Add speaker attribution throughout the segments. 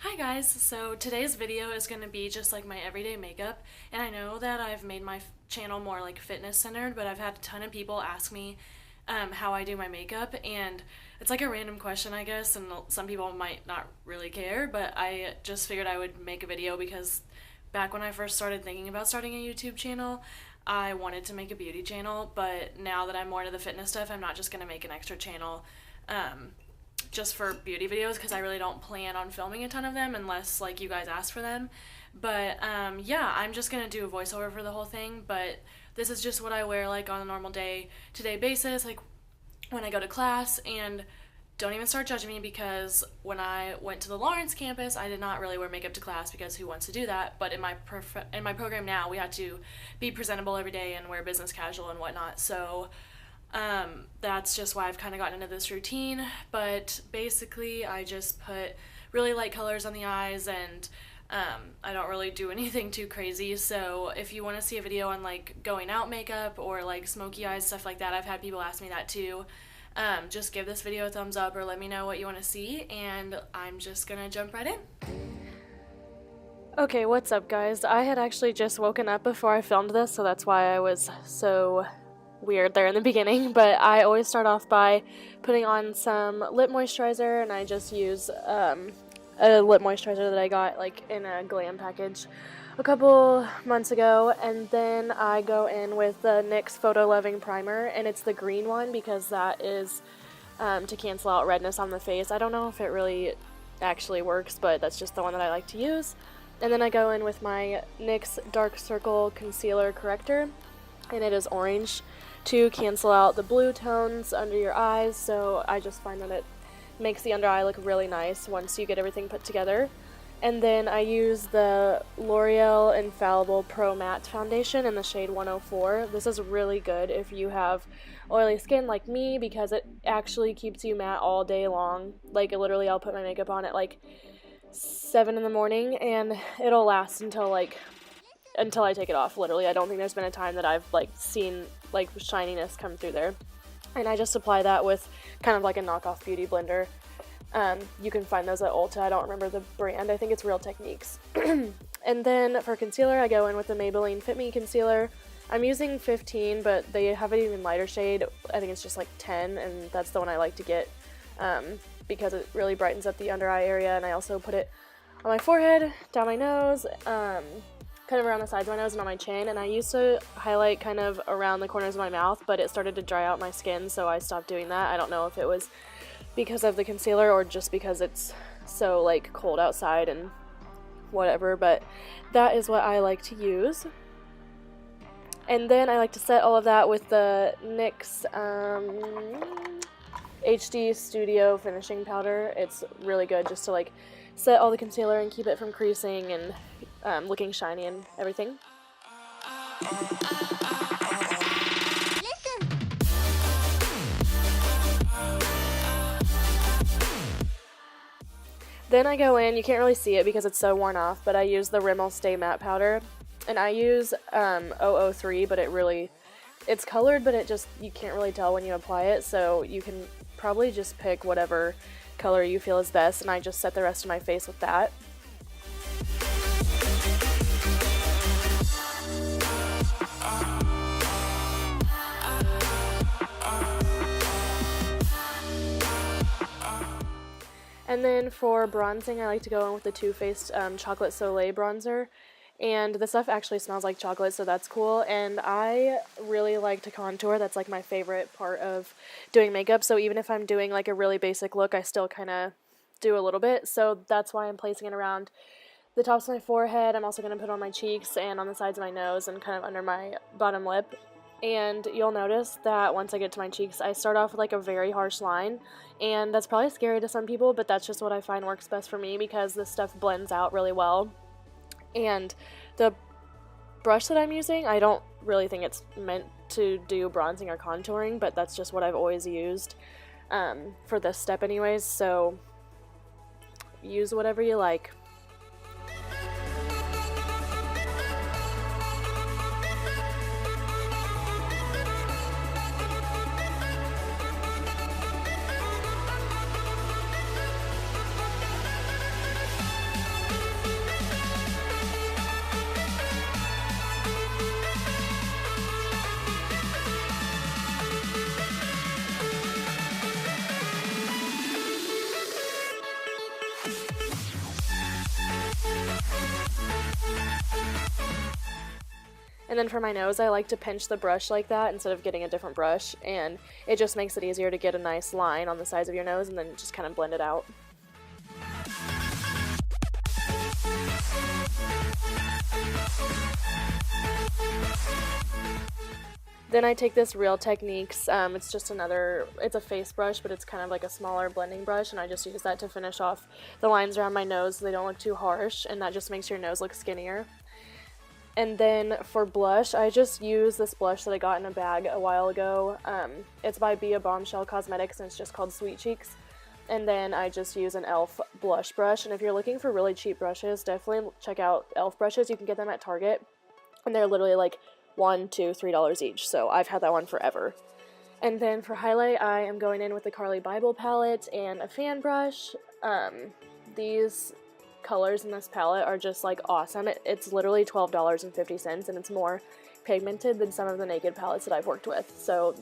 Speaker 1: Hi guys, so today's video is going to be just like my everyday makeup, and I know that I've made my channel more like fitness centered, but I've had a ton of people ask me how I do my makeup, and it's like a random question I guess, and some people might not really care, but I just figured I would make a video because back when I first started thinking about starting a YouTube channel, I wanted to make a beauty channel, but now that I'm more into the fitness stuff, I'm not just going to make an extra channel. Um, just for beauty videos because I really don't plan on filming a ton of them unless like you guys ask for them. But yeah, I'm just gonna do a voiceover for the whole thing. But this is just what I wear like on a normal day to day basis, like when I go to class. And don't even start judging me because when I went to the Lawrence campus, I did not really wear makeup to class because who wants to do that? But in my program now, we had to be presentable every day and wear business casual and whatnot. So that's just why I've kind of gotten into this routine. But basically, I just put really light colors on the eyes, and I don't really do anything too crazy. So if you want to see a video on like going out makeup or like smoky eyes, stuff like that, I've had people ask me that too. Just give this video a thumbs up or let me know what you want to see, and I'm just gonna jump right in. Okay, what's up, guys? I had actually just woken up before I filmed this, so that's why I was so weird there in the beginning. But I always start off by putting on some lip moisturizer, and I just use a lip moisturizer that I got like in a glam package a couple months ago, and then I go in with the NYX Photo Loving Primer, and it's the green one because that is to cancel out redness on the face. I don't know if it really actually works, but that's just the one that I like to use. And then I go in with my NYX Dark Circle Concealer Corrector, and it is orange to cancel out the blue tones under your eyes. So I just find that it makes the under eye look really nice once you get everything put together. And then I use the L'Oreal Infallible Pro Matte Foundation in the shade 104. This is really good if you have oily skin like me because it actually keeps you matte all day long. Like literally I'll put my makeup on at like 7 in the morning and it'll last until I take it off. Literally, I don't think there's been a time that I've like seen like shininess come through there. And I just apply that with kind of like a knockoff beauty blender. You can find those at Ulta. I don't remember the brand. I think it's Real Techniques. And then for concealer, I go in with the Maybelline Fit Me concealer. I'm using 15, but they have an even lighter shade. I think it's just like 10, and that's the one I like to get because it really brightens up the under eye area. And I also put it on my forehead, down my nose, kind of around the sides of my nose and on my chin. And I used to highlight kind of around the corners of my mouth, but it started to dry out my skin, so I stopped doing that. I don't know if it was because of the concealer or just because it's so like cold outside and whatever, but that is what I like to use. And then I like to set all of that with the NYX HD Studio Finishing Powder. It's really good just to like set all the concealer and keep it from creasing and looking shiny and everything. Then I go in, you can't really see it because it's so worn off, but I use the Rimmel Stay Matte Powder, and I use 003, but it's colored, but you can't really tell when you apply it, so you can probably just pick whatever color you feel is best, and I just set the rest of my face with that. And then for bronzing, I like to go in with the Too Faced Chocolate Soleil bronzer. And the stuff actually smells like chocolate, so that's cool. And I really like to contour. That's like my favorite part of doing makeup. So even if I'm doing like a really basic look, I still kind of do a little bit. So that's why I'm placing it around the tops of my forehead. I'm also going to put on my cheeks and on the sides of my nose and kind of under my bottom lip. And you'll notice that once I get to my cheeks, I start off with like a very harsh line, and that's probably scary to some people, but that's just what I find works best for me because this stuff blends out really well. And the brush that I'm using, I don't really think it's meant to do bronzing or contouring, but that's just what I've always used for this step anyways, so use whatever you like. And then for my nose, I like to pinch the brush like that instead of getting a different brush, and it just makes it easier to get a nice line on the sides of your nose and then just kind of blend it out. Then I take this Real Techniques, it's just it's a face brush, but it's kind of like a smaller blending brush, and I just use that to finish off the lines around my nose so they don't look too harsh, and that just makes your nose look skinnier. And then for blush, I just use this blush that I got in a bag a while ago. It's by Be a Bombshell Cosmetics, and it's just called Sweet Cheeks. And then I just use an e.l.f. blush brush, and if you're looking for really cheap brushes, definitely check out e.l.f. brushes. You can get them at Target, and they're literally like $1, $2, $3 each, so I've had that one forever. And then for highlight, I am going in with the Carli Bybel palette and a fan brush. These colors in this palette are just like awesome. It's literally $12.50, and it's more pigmented than some of the Naked palettes that I've worked with. So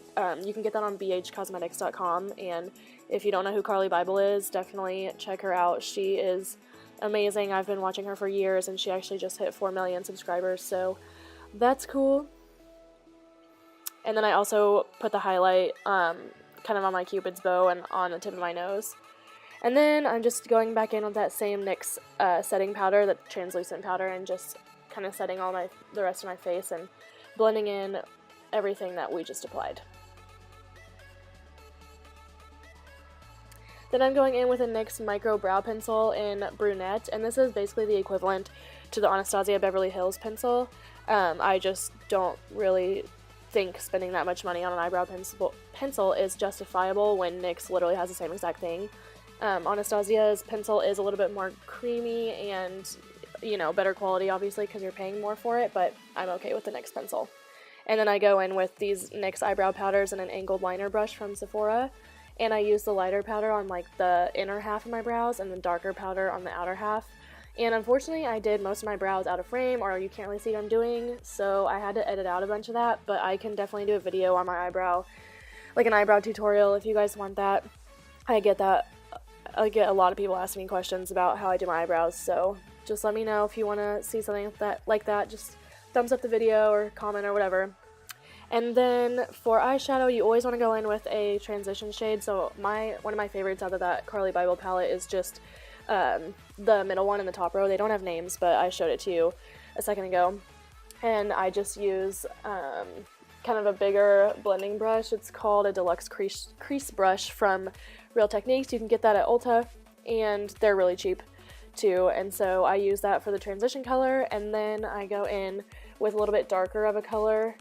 Speaker 1: you can get that on bhcosmetics.com, and if you don't know who Carli Bybel is, definitely check her out. She is amazing. I've been watching her for years, and she actually just hit 4 million subscribers, so that's cool. And then I also put the highlight kind of on my Cupid's bow and on the tip of my nose. And then I'm just going back in with that same NYX setting powder, the translucent powder, and just kind of setting the rest of my face and blending in everything that we just applied. Then I'm going in with a NYX Micro Brow Pencil in Brunette, and this is basically the equivalent to the Anastasia Beverly Hills pencil. I just don't really think spending that much money on an eyebrow pencil is justifiable when NYX literally has the same exact thing. Anastasia's pencil is a little bit more creamy and, you know, better quality obviously because you're paying more for it, but I'm okay with the NYX pencil. And then I go in with these NYX eyebrow powders and an angled liner brush from Sephora, and I use the lighter powder on like the inner half of my brows and the darker powder on the outer half. And unfortunately, I did most of my brows out of frame, or you can't really see what I'm doing, so I had to edit out a bunch of that, but I can definitely do a video on my eyebrow, like an eyebrow tutorial if you guys want that. I get a lot of people asking me questions about how I do my eyebrows, so just let me know if you want to see something like that. Just thumbs up the video or comment or whatever. And then for eyeshadow, you always want to go in with a transition shade, so one of my favorites out of that Carli Bybel palette is just the middle one in the top row. They don't have names, but I showed it to you a second ago. And I just use kind of a bigger blending brush. It's called a Deluxe Crease Brush from Real Techniques. You can get that at Ulta, and they're really cheap too. And so I use that for the transition color, and then I go in with a little bit darker of a color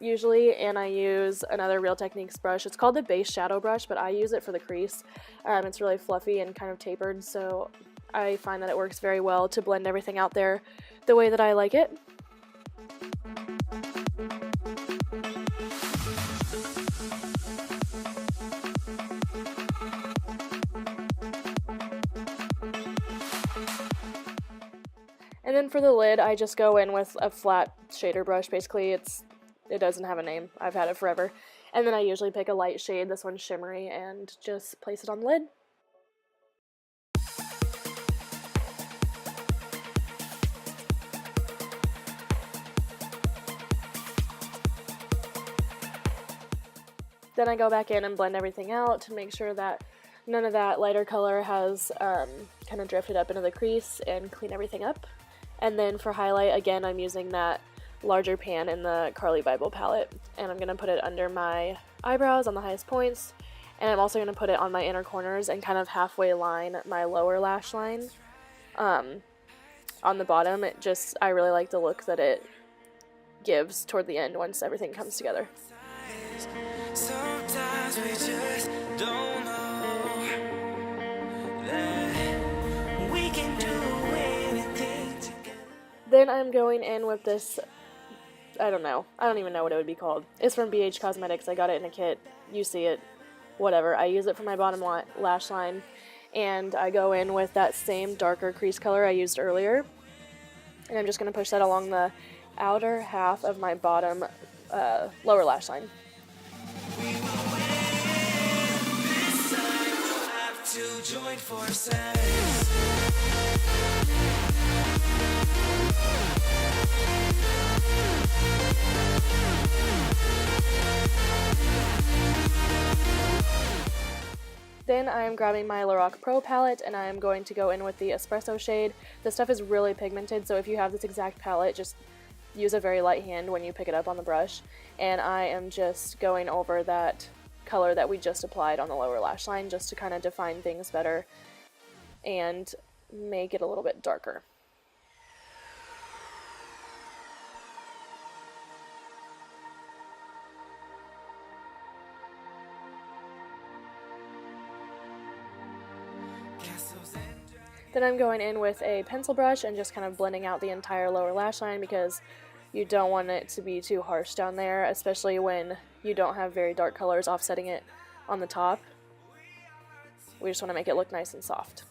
Speaker 1: usually, and I use another Real Techniques brush. It's called the Base Shadow Brush, but I use it for the crease. It's really fluffy and kind of tapered, so I find that it works very well to blend everything out there the way that I like it. And then for the lid, I just go in with a flat shader brush. Basically, it doesn't have a name. I've had it forever. And then I usually pick a light shade, this one's shimmery, and just place it on the lid. Then I go back in and blend everything out to make sure that none of that lighter color has kind of drifted up into the crease, and clean everything up. And then for highlight, again, I'm using that larger pan in the Carli Bybel palette, and I'm going to put it under my eyebrows on the highest points, and I'm also going to put it on my inner corners and kind of halfway line my lower lash line. On the bottom, I really like the look that it gives toward the end once everything comes together. Sometimes we just don't know that we can do anything together. Then I'm going in with this, I don't even know what it would be called. It's from BH Cosmetics. I got it in a kit. You see it, whatever. I use it for my bottom lash line, and I go in with that same darker crease color I used earlier, and I'm just going to push that along the outer half of my bottom lower lash line.
Speaker 2: two join forces.
Speaker 1: Then I am grabbing my Lorac Pro palette and I am going to go in with the espresso shade. This stuff is really pigmented, so if you have this exact palette, just use a very light hand when you pick it up on the brush. And I am just going over that color that we just applied on the lower lash line just to kind of define things better and make it a little bit darker. Then I'm going in with a pencil brush and just kind of blending out the entire lower lash line because you don't want it to be too harsh down there, especially when you don't have very dark colors offsetting it on the top. We just want to make it look nice and soft.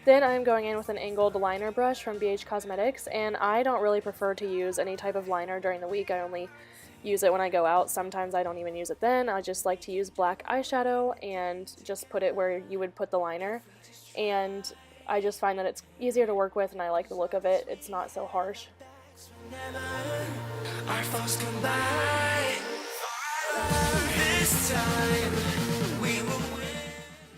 Speaker 1: Then I'm going in with an angled liner brush from BH Cosmetics, and I don't really prefer to use any type of liner during the week. I only use it when I go out. Sometimes I don't even use it then. I just like to use black eyeshadow and just put it where you would put the liner. And I just find that it's easier to work with and I like the look of it. It's not so harsh.
Speaker 2: Our foes combine. This time we will win.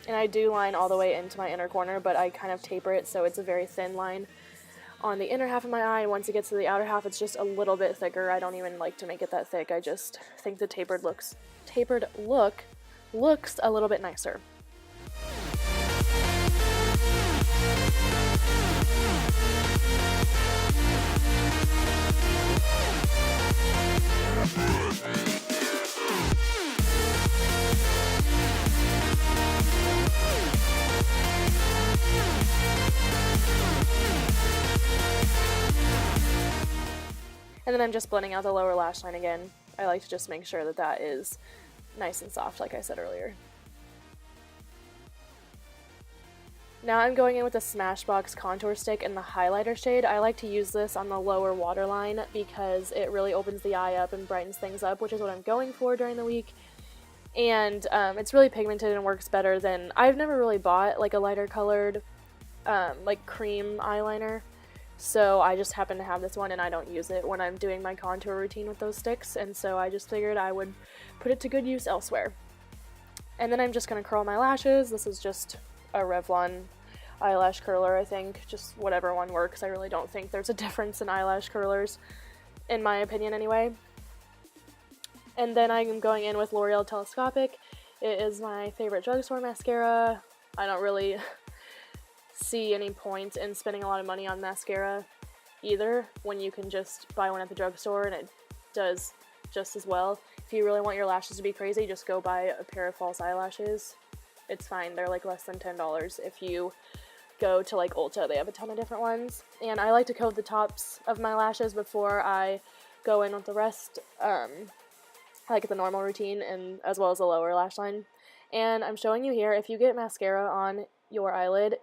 Speaker 1: And I do line all the way into my inner corner, but I kind of taper it so it's a very thin line on the inner half of my eye, and once it gets to the outer half, it's just a little bit thicker. I don't even like to make it that thick. I just think the tapered look looks a little bit nicer. And then I'm just blending out the lower lash line again. I like to just make sure that that is nice and soft, like I said earlier. Now I'm going in with the Smashbox contour stick in the highlighter shade. I like to use this on the lower waterline because it really opens the eye up and brightens things up, which is what I'm going for during the week. And it's really pigmented and works better than... I've never really bought like a lighter colored like cream eyeliner. So I just happen to have this one and I don't use it when I'm doing my contour routine with those sticks, and so I just figured I would put it to good use elsewhere. And then I'm just going to curl my lashes. This is just a Revlon eyelash curler, I think. Just whatever one works. I really don't think there's a difference in eyelash curlers, in my opinion anyway. And then I'm going in with L'Oreal Telescopic. It is my favorite drugstore mascara. I don't really see any point in spending a lot of money on mascara either when you can just buy one at the drugstore and it does just as well. If you really want your lashes to be crazy, just go buy a pair of false eyelashes. It's fine. They're like less than $10. If you go to like Ulta, they have a ton of different ones. And I like to coat the tops of my lashes before I go in with the rest, like the normal routine, and as well as the lower lash line. And I'm showing you here, if you get mascara on your eyelid,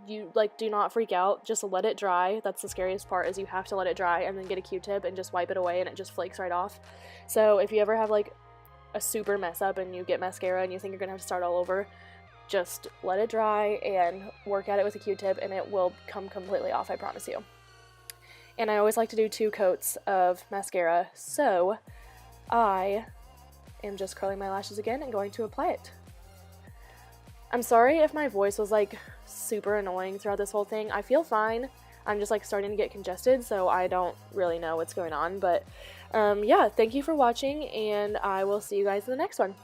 Speaker 1: you do not freak out. Just let it dry. That's the scariest part, is you have to let it dry and then get a Q-tip and just wipe it away and it just flakes right off. So if you ever have like a super mess up and you get mascara and you think you're gonna have to start all over, just let it dry and work at it with a Q-tip and it will come completely off, I promise you. And I always like to do 2 coats of mascara, so I am just curling my lashes again and going to apply it. I'm sorry if my voice was like super annoying throughout this whole thing. I feel fine. I'm just like starting to get congested, so I don't really know what's going on. But yeah, thank you for watching, and I will see you guys in the next one.